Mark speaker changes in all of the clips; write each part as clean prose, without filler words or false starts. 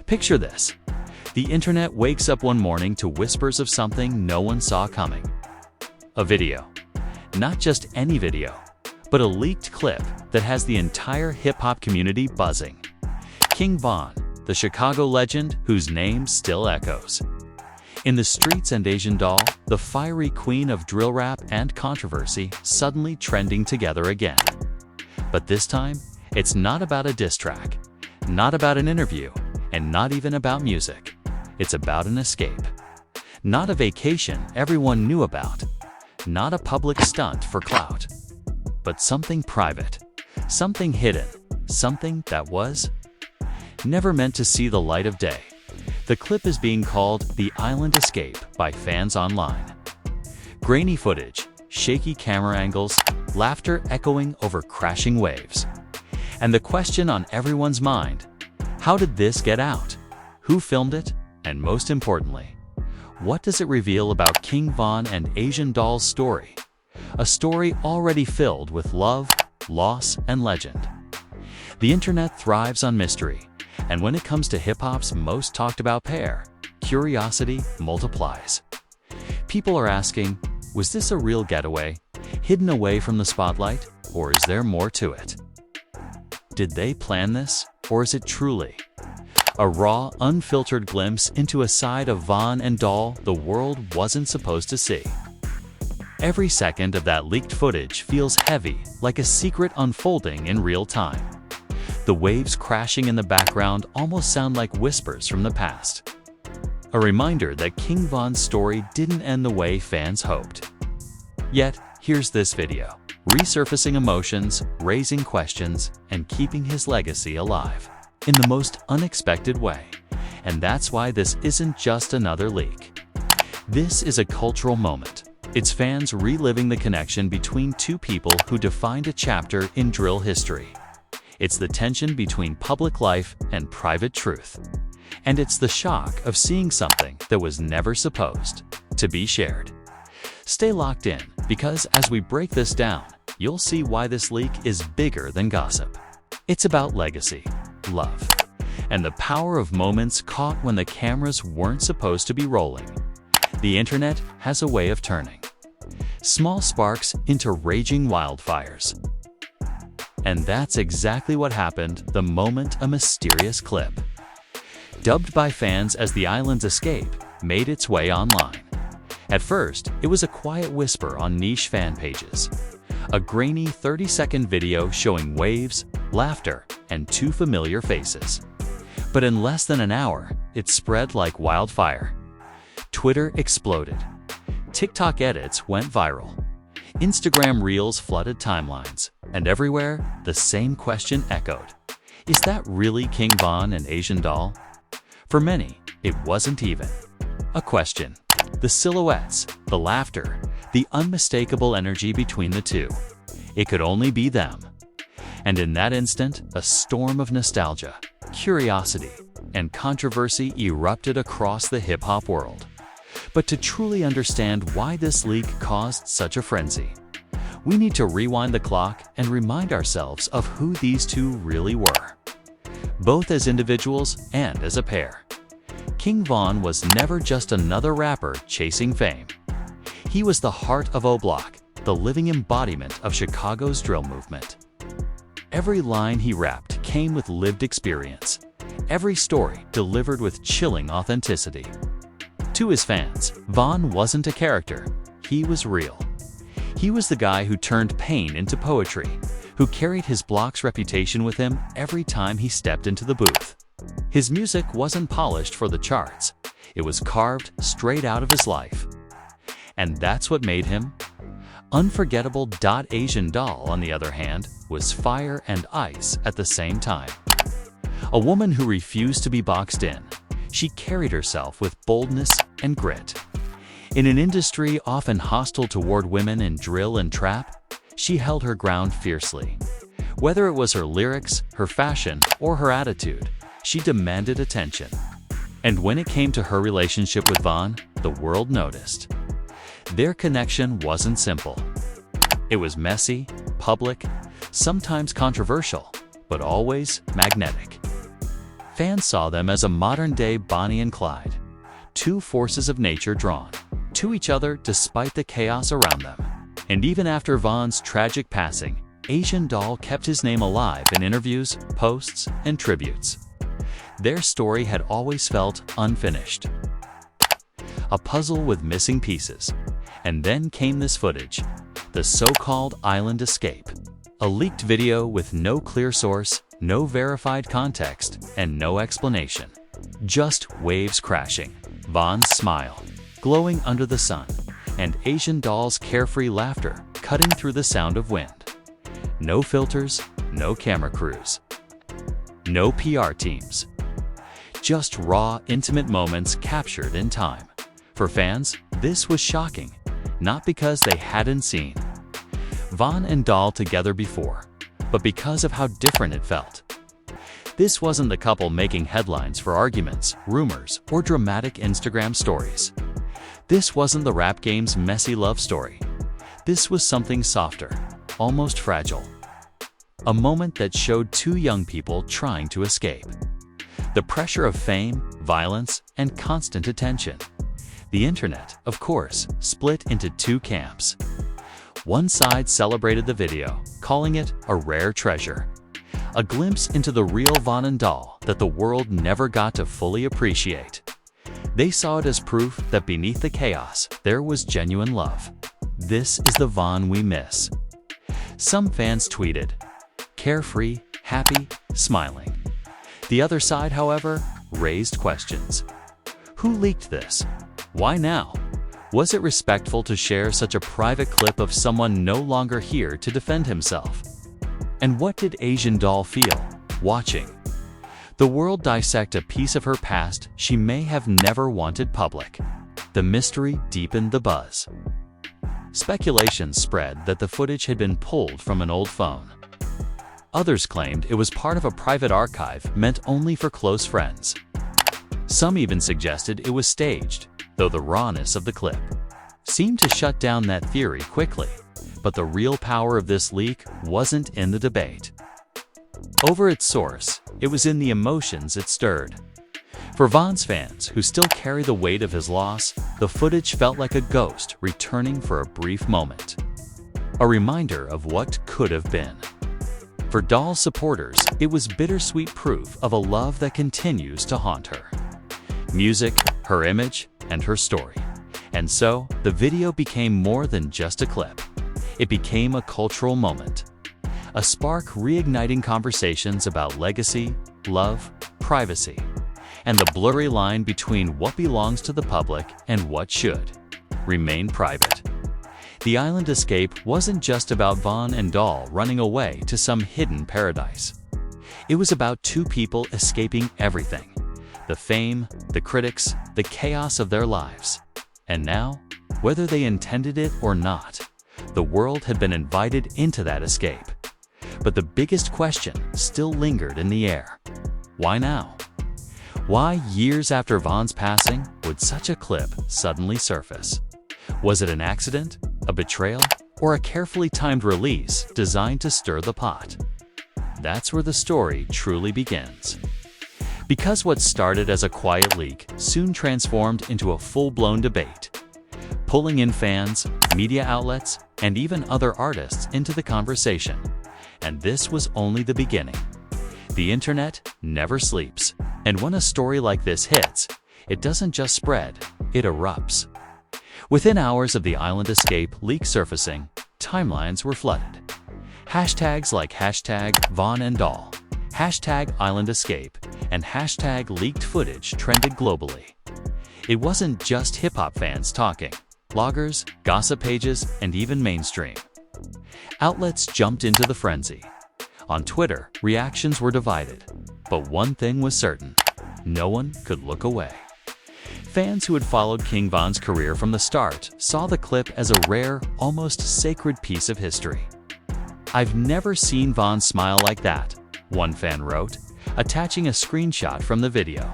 Speaker 1: Picture this. The internet wakes up one morning to whispers of something no one saw coming. A video. Not just any video, but a leaked clip that has the entire hip-hop community buzzing. King Von, the Chicago legend whose name still echoes. In the streets and Asian Doll, the fiery queen of drill rap and controversy suddenly trending together again. But this time, it's not about a diss track, not about an interview, and not even about music. It's about an escape. Not a vacation everyone knew about, not a public stunt for clout, but something private, something hidden, something that was never meant to see the light of day. The clip is being called The Island Escape by fans online. Grainy footage, shaky camera angles, laughter echoing over crashing waves. And the question on everyone's mind, how did this get out? Who filmed it? And most importantly, what does it reveal about King Von and Asian Doll's story? A story already filled with love, loss, and legend. The internet thrives on mystery, and when it comes to hip-hop's most talked about pair, curiosity multiplies. People are asking, was this a real getaway, hidden away from the spotlight, or is there more to it? Did they plan this, or is it truly a raw, unfiltered glimpse into a side of Von and Doll the world wasn't supposed to see? Every second of that leaked footage feels heavy, like a secret unfolding in real time. The waves crashing in the background almost sound like whispers from the past. A reminder that King Von's story didn't end the way fans hoped. Yet, here's this video, resurfacing emotions, raising questions, and keeping his legacy alive in the most unexpected way. And that's why this isn't just another leak. This is a cultural moment. It's fans reliving the connection between two people who defined a chapter in drill history. It's the tension between public life and private truth. And it's the shock of seeing something that was never supposed to be shared. Stay locked in, because as we break this down, you'll see why this leak is bigger than gossip. It's about legacy, love, and the power of moments caught when the cameras weren't supposed to be rolling. The internet has a way of turning small sparks into raging wildfires. And that's exactly what happened the moment a mysterious clip, dubbed by fans as The Island's Escape, made its way online. At first, it was a quiet whisper on niche fan pages. A grainy 30-second video showing waves, laughter, and two familiar faces. But in less than an hour, it spread like wildfire. Twitter exploded. TikTok edits went viral. Instagram Reels flooded timelines. And everywhere, the same question echoed. Is that really King Von and Asian Doll? For many, it wasn't even a question. The silhouettes, the laughter, the unmistakable energy between the two. It could only be them. And in that instant, a storm of nostalgia, curiosity, and controversy erupted across the hip-hop world. But to truly understand why this leak caused such a frenzy, we need to rewind the clock and remind ourselves of who these two really were, both as individuals and as a pair. King Von was never just another rapper chasing fame. He was the heart of O-Block, the living embodiment of Chicago's drill movement. Every line he rapped came with lived experience, every story delivered with chilling authenticity. To his fans, Von wasn't a character, he was real. He was the guy who turned pain into poetry, who carried his block's reputation with him every time he stepped into the booth. His music wasn't polished for the charts, it was carved straight out of his life. And that's what made him unforgettable. Asian Doll, on the other hand, was fire and ice at the same time. A woman who refused to be boxed in, she carried herself with boldness and grit. In an industry often hostile toward women in drill and trap, she held her ground fiercely. Whether it was her lyrics, her fashion, or her attitude, she demanded attention. And when it came to her relationship with Von, the world noticed. Their connection wasn't simple. It was messy, public, sometimes controversial, but always magnetic. Fans saw them as a modern-day Bonnie and Clyde, two forces of nature drawn to each other despite the chaos around them. And even after Von's tragic passing, Asian Doll kept his name alive in interviews, posts, and tributes. Their story had always felt unfinished, a puzzle with missing pieces. And then came this footage, the so-called island escape, a leaked video with no clear source, no verified context, and no explanation. Just waves crashing, Von's smile glowing under the sun, and Asian Doll's carefree laughter cutting through the sound of wind. No filters, no camera crews, no PR teams. Just raw, intimate moments captured in time. For fans, this was shocking, not because they hadn't seen Von and Doll together before, but because of how different it felt. This wasn't the couple making headlines for arguments, rumors, or dramatic Instagram stories. This wasn't the rap game's messy love story. This was something softer, almost fragile. A moment that showed two young people trying to escape the pressure of fame, violence, and constant attention. The internet, of course, split into two camps. One side celebrated the video, calling it a rare treasure, a glimpse into the real Von and Doll that the world never got to fully appreciate. They saw it as proof that beneath the chaos, there was genuine love. This is the Von we miss. Some fans tweeted, carefree, happy, smiling. The other side, however, raised questions. Who leaked this? Why now? Was it respectful to share such a private clip of someone no longer here to defend himself? And what did Asian Doll feel watching the world dissect a piece of her past she may have never wanted public? The mystery deepened the buzz. Speculation spread that the footage had been pulled from an old phone. Others claimed it was part of a private archive meant only for close friends. Some even suggested it was staged, though the rawness of the clip seemed to shut down that theory quickly. But the real power of this leak wasn't in the debate over its source, it was in the emotions it stirred. For Von's fans, who still carry the weight of his loss, the footage felt like a ghost returning for a brief moment, a reminder of what could have been. For Doll's supporters, it was bittersweet proof of a love that continues to haunt her. Music, her image, and her story. And so, the video became more than just a clip. It became a cultural moment, a spark reigniting conversations about legacy, love, privacy, and the blurry line between what belongs to the public and what should remain private. The island escape wasn't just about Von and Doll running away to some hidden paradise. It was about two people escaping everything: the fame, the critics, the chaos of their lives. And now, whether they intended it or not, the world had been invited into that escape. But the biggest question still lingered in the air. Why now? Why, years after Von's passing, would such a clip suddenly surface? Was it an accident, a betrayal, or a carefully timed release designed to stir the pot? That's where the story truly begins. Because what started as a quiet leak soon transformed into a full-blown debate, pulling in fans, media outlets, and even other artists into the conversation. And this was only the beginning. The internet never sleeps, and when a story like this hits, it doesn't just spread, it erupts. Within hours of the island escape leak surfacing, timelines were flooded. Hashtags like #VonandDoll, #IslandEscape, and #leaked footage trended globally. It wasn't just hip-hop fans talking. Bloggers, gossip pages, and even mainstream outlets jumped into the frenzy. On Twitter, reactions were divided, but one thing was certain: no one could look away. Fans who had followed King Von's career from the start saw the clip as a rare, almost sacred piece of history. "I've never seen Von smile like that," one fan wrote, attaching a screenshot from the video.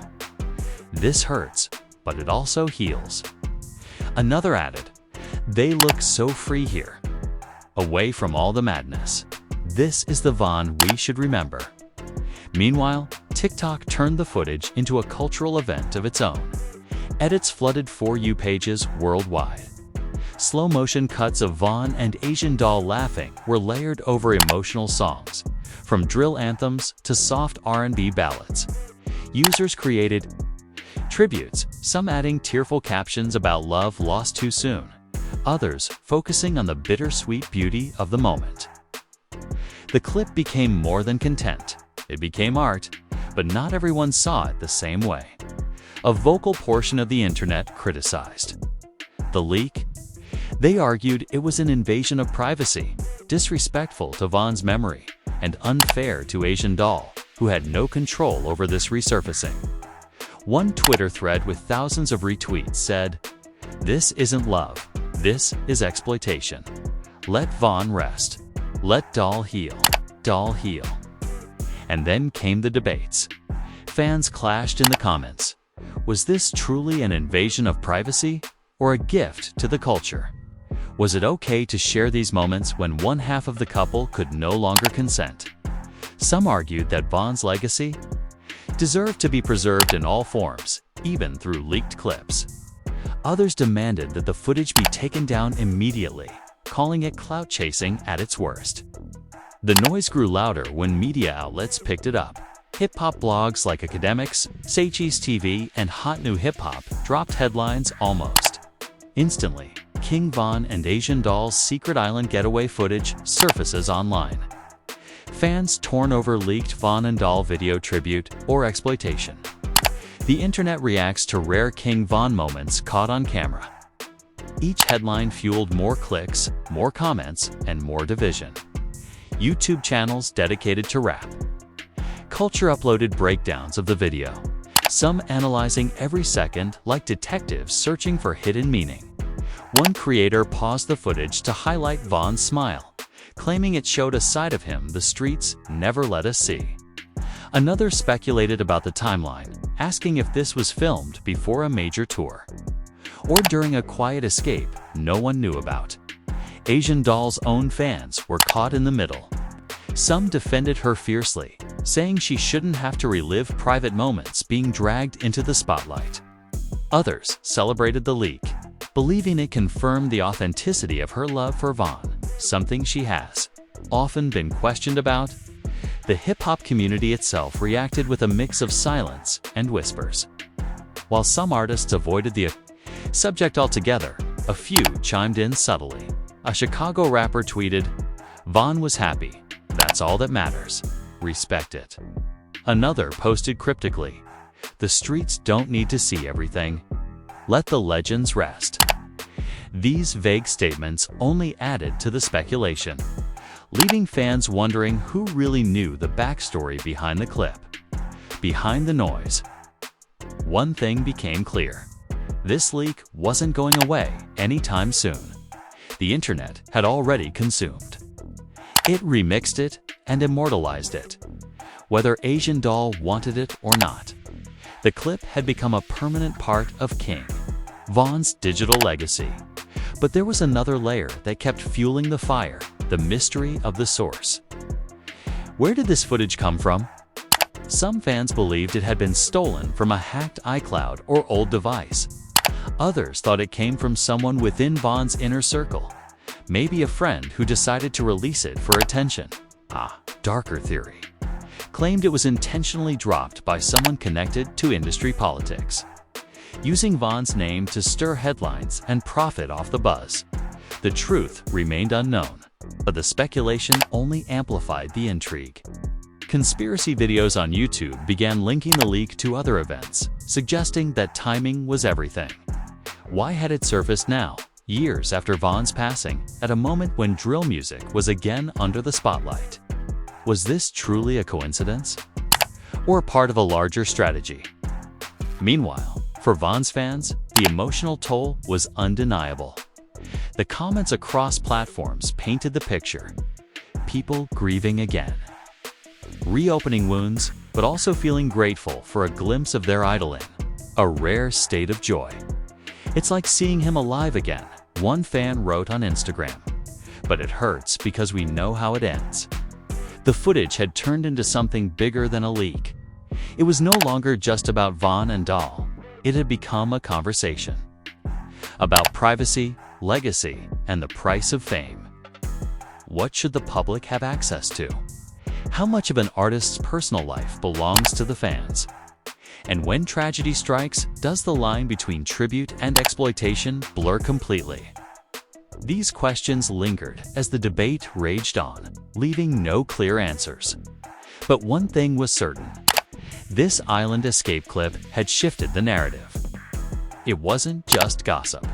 Speaker 1: "This hurts, but it also heals." Another added, "They look so free here, away from all the madness. This is the Von we should remember." Meanwhile, TikTok turned the footage into a cultural event of its own. Edits flooded For You pages worldwide. Slow-motion cuts of Vaughn and Asian Doll laughing were layered over emotional songs, from drill anthems to soft R&B ballads. Users created tributes, some adding tearful captions about love lost too soon, others focusing on the bittersweet beauty of the moment. The clip became more than content. It became art, but not everyone saw it the same way. A vocal portion of the internet criticized the leak. They argued it was an invasion of privacy, disrespectful to Vaughn's memory, and unfair to Asian Doll, who had no control over this resurfacing. One Twitter thread with thousands of retweets said, "This isn't love, this is exploitation. Let Vaughn rest. Let Doll heal. Doll heal." And then came the debates. Fans clashed in the comments. Was this truly an invasion of privacy or a gift to the culture? Was it okay to share these moments when one half of the couple could no longer consent? Some argued that Vaughn's legacy deserved to be preserved in all forms, even through leaked clips. Others demanded that the footage be taken down immediately, calling it clout chasing at its worst. The noise grew louder when media outlets picked it up. Hip-hop blogs like Academics, Seichi's TV, and Hot New Hip Hop dropped headlines almost instantly. King Von and Asian Doll's secret island getaway footage surfaces online. Fans torn over leaked Von and Doll video tribute or exploitation. The internet reacts to rare King Von moments caught on camera. Each headline fueled more clicks, more comments, and more division. YouTube channels dedicated to rap culture uploaded breakdowns of the video, some analyzing every second like detectives searching for hidden meaning. One creator paused the footage to highlight Vaughn's smile, claiming it showed a side of him the streets never let us see. Another speculated about the timeline, asking if this was filmed before a major tour or during a quiet escape no one knew about. Asian Doll's own fans were caught in the middle. Some defended her fiercely, saying she shouldn't have to relive private moments being dragged into the spotlight. Others celebrated the leak, believing it confirmed the authenticity of her love for Vaughn, something she has often been questioned about. The hip-hop community itself reacted with a mix of silence and whispers. While some artists avoided the subject altogether, a few chimed in subtly. A Chicago rapper tweeted, "Vaughn was happy. That's all that matters. Respect it." Another posted cryptically, "The streets don't need to see everything. Let the legends rest." These vague statements only added to the speculation, leaving fans wondering who really knew the backstory behind the clip. Behind the noise, one thing became clear. This leak wasn't going away anytime soon. The internet had already consumed it, remixed it, and immortalized it. Whether Asian Doll wanted it or not, the clip had become a permanent part of King Von's digital legacy. But there was another layer that kept fueling the fire, the mystery of the source. Where did this footage come from? Some fans believed it had been stolen from a hacked iCloud or old device. Others thought it came from someone within Von's inner circle, maybe a friend who decided to release it for attention. Darker theory claimed it was intentionally dropped by someone connected to industry politics, using Von's name to stir headlines and profit off the buzz. The truth remained unknown, but the speculation only amplified the intrigue. Conspiracy videos on YouTube began linking the leak to other events, suggesting that timing was everything. Why had it surfaced now, years after Von's passing, at a moment when drill music was again under the spotlight? Was this truly a coincidence, or part of a larger strategy? Meanwhile, for Von's fans, the emotional toll was undeniable. The comments across platforms painted the picture. People grieving again, reopening wounds, but also feeling grateful for a glimpse of their idol in a rare state of joy. "It's like seeing him alive again," one fan wrote on Instagram. "But it hurts because we know how it ends." The footage had turned into something bigger than a leak. It was no longer just about Vaughn and Dahl. It had become a conversation about privacy, legacy, and the price of fame. What should the public have access to? How much of an artist's personal life belongs to the fans? And when tragedy strikes, does the line between tribute and exploitation blur completely? These questions lingered as the debate raged on, leaving no clear answers. But one thing was certain. This island escape clip had shifted the narrative. It wasn't just gossip.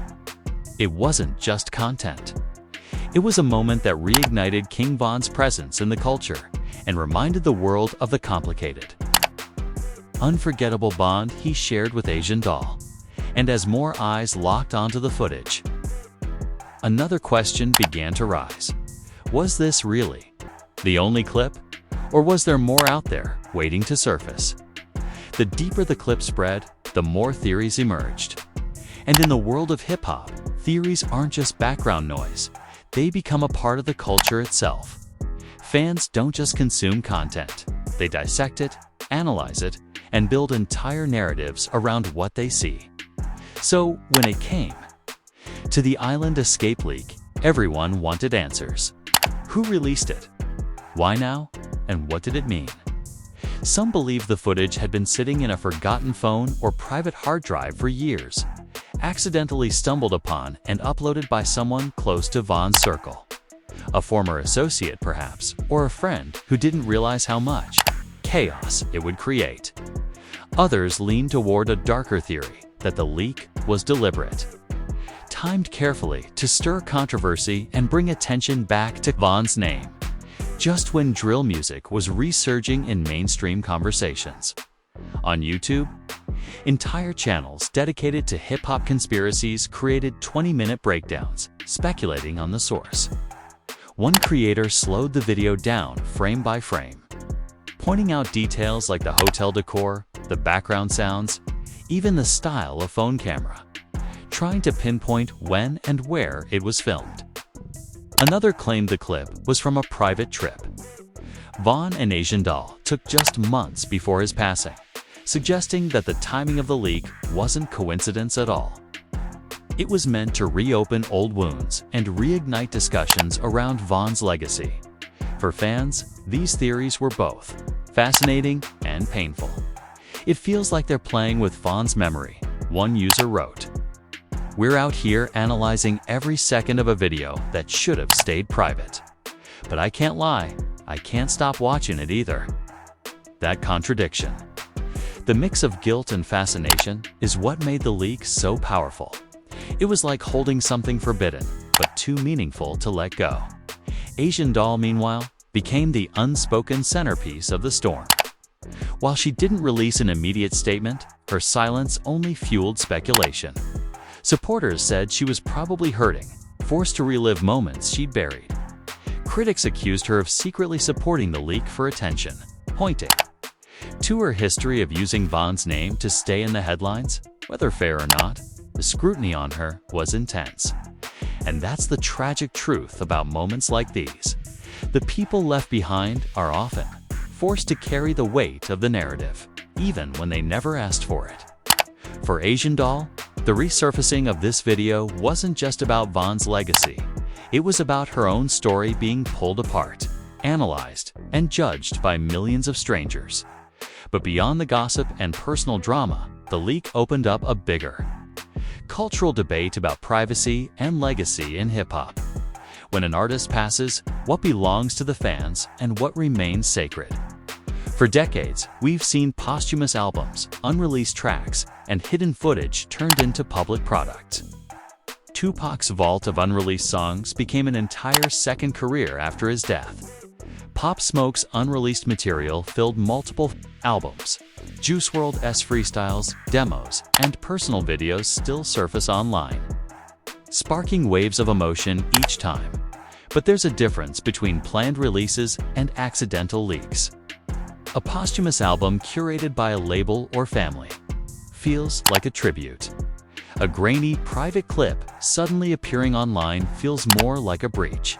Speaker 1: It wasn't just content. It was a moment that reignited King Von's presence in the culture and reminded the world of the complicated, unforgettable bond he shared with Asian Doll. And as more eyes locked onto the footage, another question began to rise. Was this really the only clip? Or was there more out there waiting to surface? The deeper the clip spread, the more theories emerged. And in the world of hip-hop, theories aren't just background noise. They become a part of the culture itself. Fans don't just consume content. They dissect it, analyze it, and build entire narratives around what they see. So, when it came to the island escape leak, everyone wanted answers. Who released it? Why now? And what did it mean? Some believe the footage had been sitting in a forgotten phone or private hard drive for years, accidentally stumbled upon and uploaded by someone close to Von's circle. A former associate, perhaps, or a friend who didn't realize how much chaos it would create. Others lean toward a darker theory that the leak was deliberate, timed carefully to stir controversy and bring attention back to Von's name, just when drill music was resurging in mainstream conversations. On YouTube, entire channels dedicated to hip-hop conspiracies created 20-minute breakdowns, speculating on the source. One creator slowed the video down frame by frame, pointing out details like the hotel decor, the background sounds, even the style of phone camera, trying to pinpoint when and where it was filmed. Another claimed the clip was from a private trip Vaughn and Asian Doll took just months before his passing, suggesting that the timing of the leak wasn't coincidence at all. It was meant to reopen old wounds and reignite discussions around Vaughn's legacy. For fans, these theories were both fascinating and painful. It feels like they're playing with Vaughn's memory, one user wrote. We're out here analyzing every second of a video that should have stayed private. But I can't lie, I can't stop watching it either. That contradiction. The mix of guilt and fascination is what made the leak so powerful. It was like holding something forbidden, but too meaningful to let go. Asian Doll, meanwhile, became the unspoken centerpiece of the storm. While she didn't release an immediate statement, her silence only fueled speculation. Supporters said she was probably hurting, forced to relive moments she'd buried. Critics accused her of secretly supporting the leak for attention, pointing to her history of using Vaughn's name to stay in the headlines. Whether fair or not, the scrutiny on her was intense. And that's the tragic truth about moments like these. The people left behind are often forced to carry the weight of the narrative, even when they never asked for it. For Asian Doll, the resurfacing of this video wasn't just about Vaughn's legacy. It was about her own story being pulled apart, analyzed, and judged by millions of strangers. But beyond the gossip and personal drama, the leak opened up a bigger cultural debate about privacy and legacy in hip-hop. When an artist passes, what belongs to the fans and what remains sacred? For decades, we've seen posthumous albums, unreleased tracks, and hidden footage turned into public products. Tupac's vault of unreleased songs became an entire second career after his death. Pop Smoke's unreleased material filled multiple albums. Juice WRLD's freestyles, demos, and personal videos still surface online, sparking waves of emotion each time. But there's a difference between planned releases and accidental leaks. A posthumous album curated by a label or family feels like a tribute. A grainy, private clip suddenly appearing online feels more like a breach.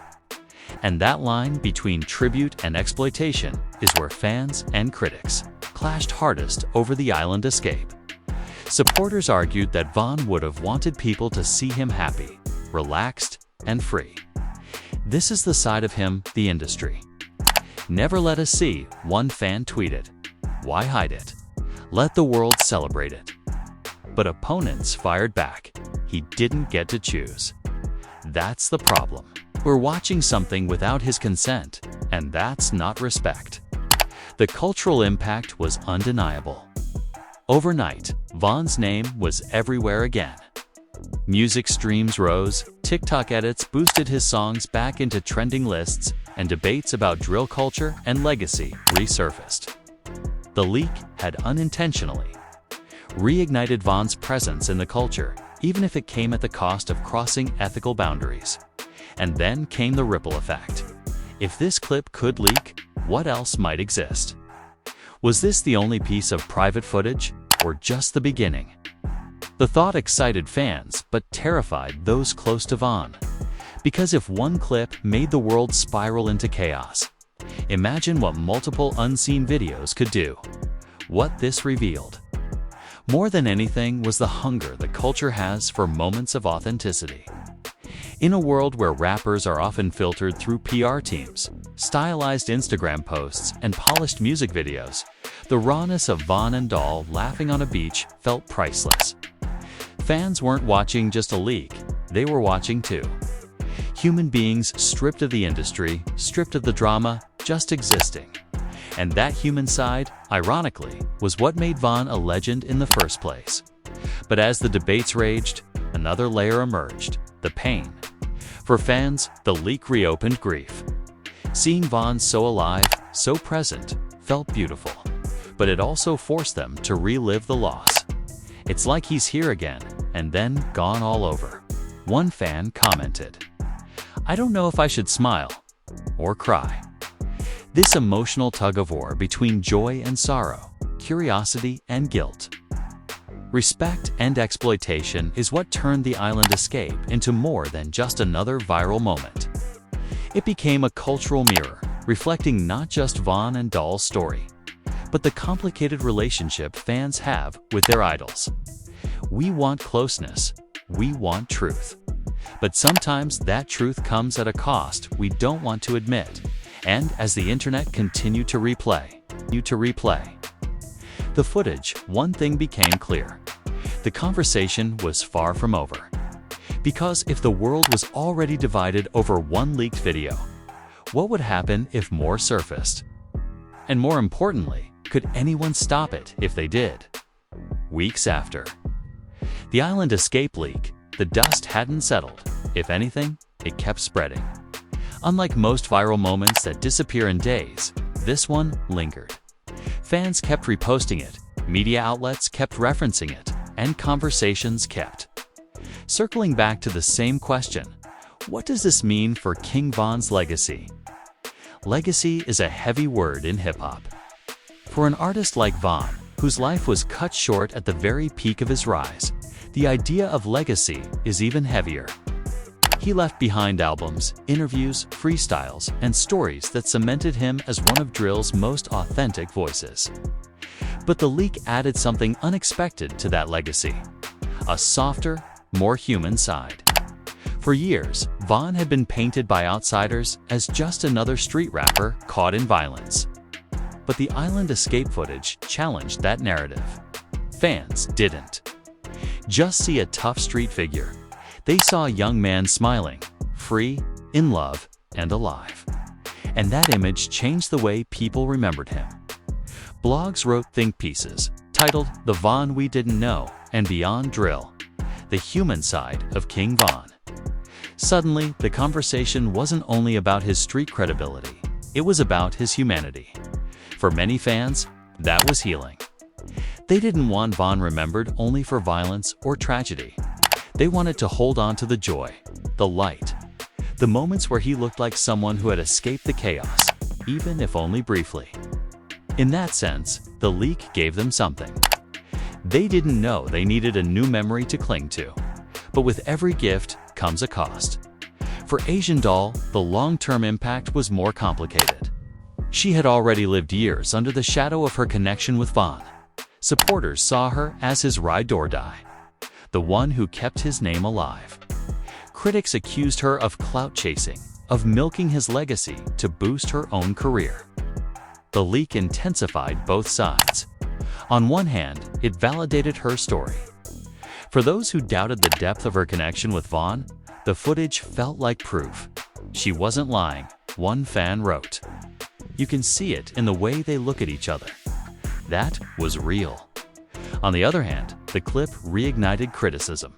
Speaker 1: And that line between tribute and exploitation is where fans and critics clashed hardest over the island escape. Supporters argued that Vaughn would have wanted people to see him happy, relaxed, and free. This is the side of him the industry never let us see, one fan tweeted. Why hide it? Let the world celebrate it. But opponents fired back. He didn't get to choose. That's the problem. We're watching something without his consent, and that's not respect. The cultural impact was undeniable. Overnight, Vaughn's name was everywhere again. Music streams rose, TikTok edits boosted his songs back into trending lists, and debates about drill culture and legacy resurfaced. The leak had unintentionally reignited Vaughn's presence in the culture, even if it came at the cost of crossing ethical boundaries. And then came the ripple effect. If this clip could leak, what else might exist? Was this the only piece of private footage, or just the beginning? The thought excited fans, but terrified those close to Vaughn. Because if one clip made the world spiral into chaos, imagine what multiple unseen videos could do. What this revealed, more than anything, was the hunger the culture has for moments of authenticity. In a world where rappers are often filtered through PR teams, stylized Instagram posts, and polished music videos, the rawness of Vaughn and Doll laughing on a beach felt priceless. Fans weren't watching just a leak, they were watching too. Human beings stripped of the industry, stripped of the drama, just existing. And that human side, ironically, was what made Vaughn a legend in the first place. But as the debates raged, another layer emerged: the pain. For fans, the leak reopened grief. Seeing Vaughn so alive, so present, felt beautiful. But it also forced them to relive the loss. It's like he's here again, and then gone all over. One fan commented, "I don't know if I should smile or cry." This emotional tug-of-war between joy and sorrow, curiosity and guilt, respect and exploitation is what turned the island escape into more than just another viral moment. It became a cultural mirror, reflecting not just Vaughn and Doll's story, but the complicated relationship fans have with their idols. We want closeness, we want truth. But sometimes that truth comes at a cost we don't want to admit. And as the internet continued to replay the footage, one thing became clear. The conversation was far from over. Because if the world was already divided over one leaked video, what would happen if more surfaced? And more importantly, could anyone stop it if they did? Weeks after the island escape leak, the dust hadn't settled. If anything, it kept spreading. Unlike most viral moments that disappear in days, this one lingered. Fans kept reposting it, media outlets kept referencing it, and conversations kept circling back to the same question: what does this mean for King Von's legacy? Legacy is a heavy word in hip-hop. For an artist like Vaughn, whose life was cut short at the very peak of his rise, the idea of legacy is even heavier. He left behind albums, interviews, freestyles, and stories that cemented him as one of drill's most authentic voices. But the leak added something unexpected to that legacy: a softer, more human side. For years, Vaughn had been painted by outsiders as just another street rapper caught in violence. But the island escape footage challenged that narrative. Fans didn't just see a tough street figure. They saw a young man smiling, free, in love, and alive. And that image changed the way people remembered him. Blogs wrote think pieces, titled "The Vaughn We Didn't Know" and "Beyond Drill: The Human Side of King Vaughn." Suddenly, the conversation wasn't only about his street credibility, it was about his humanity. For many fans, that was healing. They didn't want Vaughn remembered only for violence or tragedy. They wanted to hold on to the joy, the light, the moments where he looked like someone who had escaped the chaos, even if only briefly. In that sense, the leak gave them something. They didn't know they needed a new memory to cling to. But with every gift comes a cost. For Asian Doll, the long-term impact was more complicated. She had already lived years under the shadow of her connection with Vaughn. Supporters saw her as his ride or die, the one who kept his name alive. Critics accused her of clout chasing, of milking his legacy to boost her own career. The leak intensified both sides. On one hand, it validated her story. For those who doubted the depth of her connection with Vaughn, the footage felt like proof. She wasn't lying, one fan wrote. You can see it in the way they look at each other. That was real. On the other hand, the clip reignited criticism.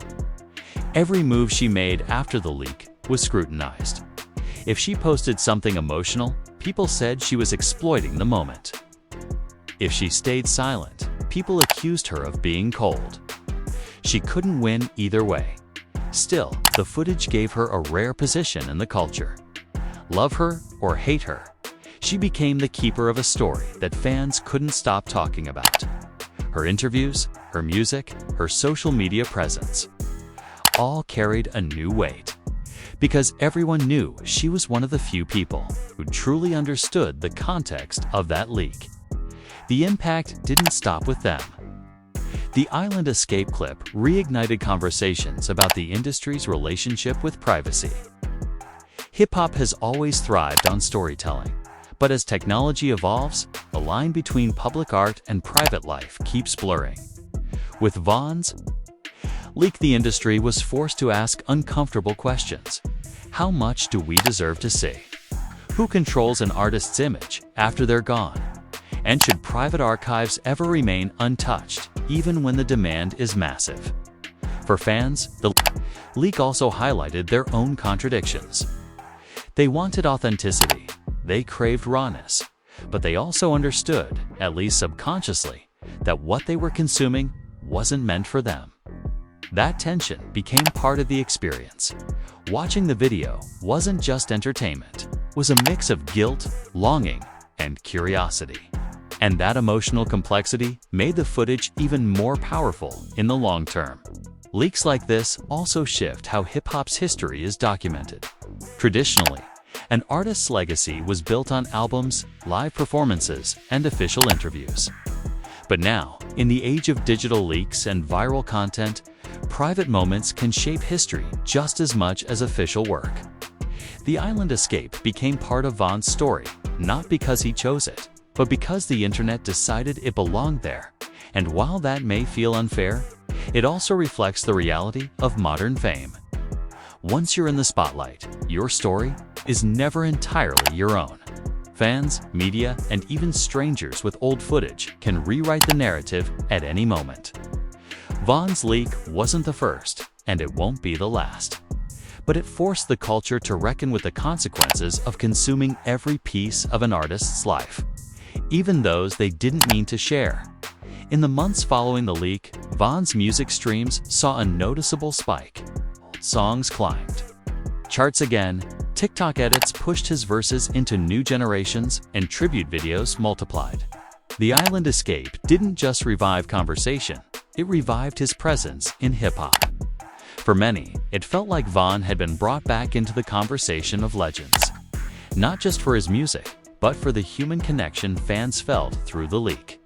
Speaker 1: Every move she made after the leak was scrutinized. If she posted something emotional, people said she was exploiting the moment. If she stayed silent, people accused her of being cold. She couldn't win either way. Still, the footage gave her a rare position in the culture. Love her or hate her, she became the keeper of a story that fans couldn't stop talking about. Her interviews, her music, her social media presence, all carried a new weight. Because everyone knew she was one of the few people who truly understood the context of that leak. The impact didn't stop with them. The Island Escape clip reignited conversations about the industry's relationship with privacy. Hip-hop has always thrived on storytelling, but as technology evolves, the line between public art and private life keeps blurring. With Vaughn's leak, the industry was forced to ask uncomfortable questions. How much do we deserve to see? Who controls an artist's image after they're gone? And should private archives ever remain untouched, even when the demand is massive? For fans, the leak also highlighted their own contradictions. They wanted authenticity, they craved rawness, but they also understood, at least subconsciously, that what they were consuming wasn't meant for them. That tension became part of the experience. Watching the video wasn't just entertainment, it was a mix of guilt, longing, and curiosity. And that emotional complexity made the footage even more powerful in the long term. Leaks like this also shift how hip-hop's history is documented. Traditionally, an artist's legacy was built on albums, live performances, and official interviews. But now, in the age of digital leaks and viral content, private moments can shape history just as much as official work. The Island Escape became part of Vaughn's story, not because he chose it, but because the internet decided it belonged there. And while that may feel unfair, it also reflects the reality of modern fame. Once you're in the spotlight, your story is never entirely your own. Fans, media, and even strangers with old footage can rewrite the narrative at any moment. Vaughn's leak wasn't the first, and it won't be the last. But it forced the culture to reckon with the consequences of consuming every piece of an artist's life, even those they didn't mean to share. In the months following the leak, Vaughn's music streams saw a noticeable spike. Songs climbed charts again, TikTok edits pushed his verses into new generations, and tribute videos multiplied. The Island Escape didn't just revive conversation, it revived his presence in hip-hop. For many, it felt like Vaughn had been brought back into the conversation of legends. Not just for his music, but for the human connection fans felt through the leak.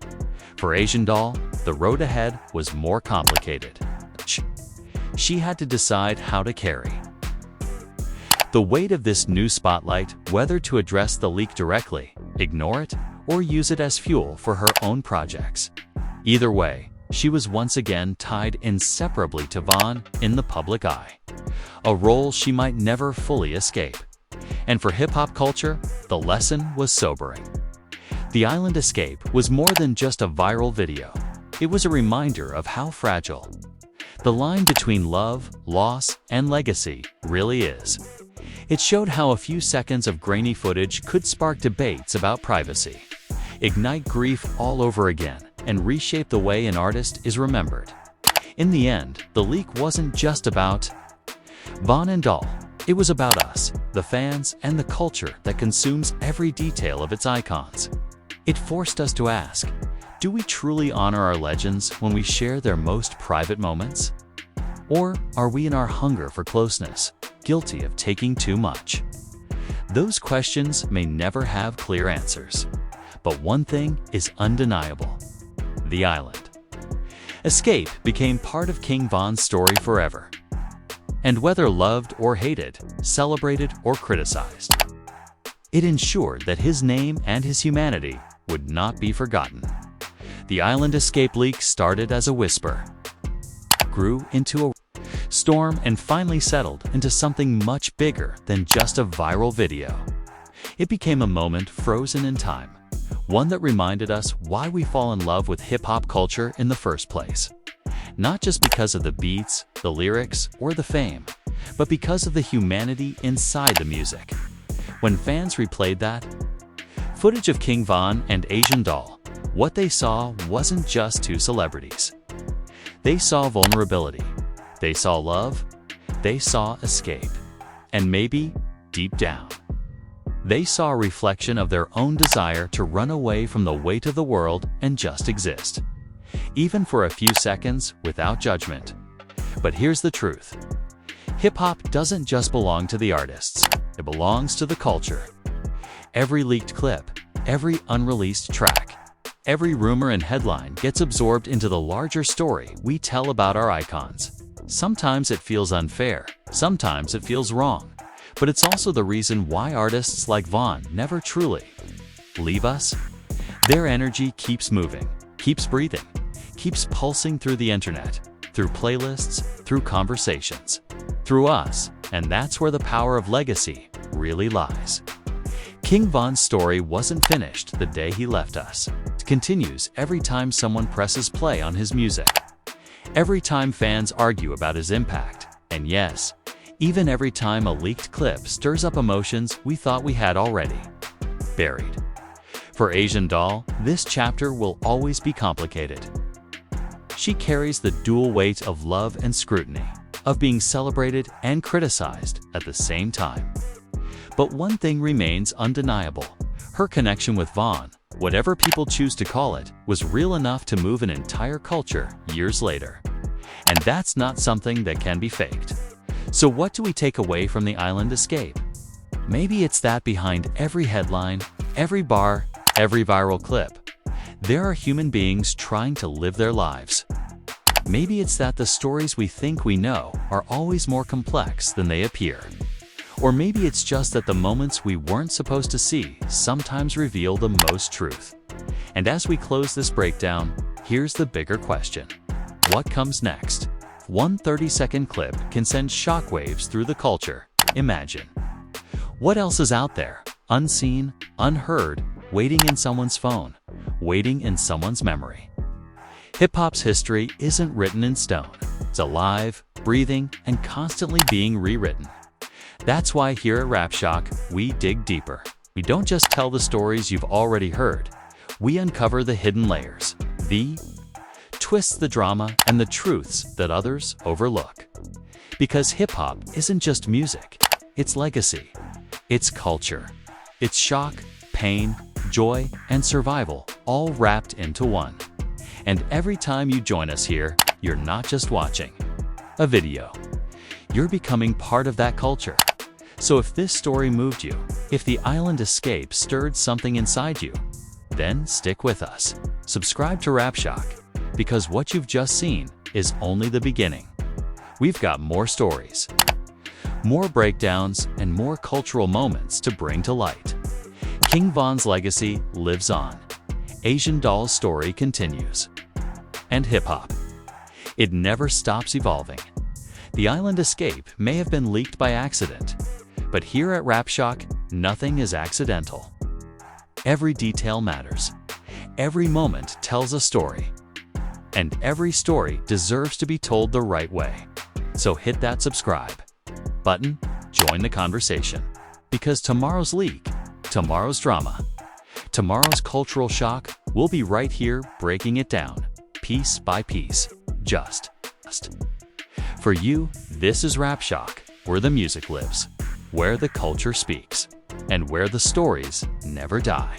Speaker 1: For Asian Doll, the road ahead was more complicated. She had to decide how to carry the weight of this new spotlight, whether to address the leak directly, ignore it, or use it as fuel for her own projects. Either way, she was once again tied inseparably to Vaughn in the public eye, a role she might never fully escape. And for hip-hop culture, the lesson was sobering. The Island Escape was more than just a viral video. It was a reminder of how fragile the line between love, loss, and legacy really is. It showed how a few seconds of grainy footage could spark debates about privacy, ignite grief all over again, and reshape the way an artist is remembered. In the end, the leak wasn't just about Vaughn and Doll. It was about us, the fans, and the culture that consumes every detail of its icons. It forced us to ask, do we truly honor our legends when we share their most private moments? Or are we in our hunger for closeness, guilty of taking too much? Those questions may never have clear answers. But one thing is undeniable: the island. Escape became part of King Von's story forever. And whether loved or hated, celebrated or criticized, it ensured that his name and his humanity would not be forgotten. The island escape leak started as a whisper, grew into a storm, and finally settled into something much bigger than just a viral video. It became a moment frozen in time, one that reminded us why we fall in love with hip-hop culture in the first place. Not just because of the beats, the lyrics, or the fame, but because of the humanity inside the music. When fans replayed that footage of King Von and Asian Doll, what they saw wasn't just two celebrities. They saw vulnerability, they saw love, they saw escape, and maybe, deep down, they saw a reflection of their own desire to run away from the weight of the world and just exist, even for a few seconds without judgment. But here's the truth: hip-hop doesn't just belong to the artists, it belongs to the culture. Every leaked clip, every unreleased track, every rumor and headline gets absorbed into the larger story we tell about our icons. Sometimes it feels unfair, sometimes it feels wrong, but it's also the reason why artists like Von never truly leave us. Their energy keeps moving, keeps breathing, keeps pulsing through the internet, through playlists, through conversations, through us, and that's where the power of legacy really lies. King Von's story wasn't finished the day he left us. It continues every time someone presses play on his music, every time fans argue about his impact, and yes, even every time a leaked clip stirs up emotions we thought we had already buried. For Asian Doll, this chapter will always be complicated. She carries the dual weight of love and scrutiny, of being celebrated and criticized at the same time. But one thing remains undeniable: her connection with Von, whatever people choose to call it, was real enough to move an entire culture years later. And that's not something that can be faked. So what do we take away from the island escape? Maybe it's that behind every headline, every bar, every viral clip, there are human beings trying to live their lives. Maybe it's that the stories we think we know are always more complex than they appear. Or maybe it's just that the moments we weren't supposed to see sometimes reveal the most truth. And as we close this breakdown, here's the bigger question: what comes next? One 30-second clip can send shockwaves through the culture. Imagine. What else is out there, unseen, unheard, waiting in someone's phone, waiting in someone's memory? Hip-hop's history isn't written in stone. It's alive, breathing, and constantly being rewritten. That's why here at Rap Shock, we dig deeper. We don't just tell the stories you've already heard. We uncover the hidden layers, the twists, the drama, and the truths that others overlook. Because hip-hop isn't just music, it's legacy, it's culture, it's shock, pain, joy, and survival, all wrapped into one. And every time you join us here, you're not just watching a video, you're becoming part of that culture. So if this story moved you, if the island escape stirred something inside you, then stick with us. Subscribe to Rap Shock, because what you've just seen is only the beginning. We've got more stories, more breakdowns, and more cultural moments to bring to light. King Von's legacy lives on. Asian Doll's story continues. And hip-hop, it never stops evolving. The island escape may have been leaked by accident, but here at Rap Shock, nothing is accidental. Every detail matters. Every moment tells a story. And every story deserves to be told the right way. So hit that subscribe button, join the conversation. Because tomorrow's leak, tomorrow's drama, tomorrow's cultural shock, we'll be right here breaking it down, piece by piece, just. For you, this is Rap Shock, where the music lives, where the culture speaks, and where the stories never die.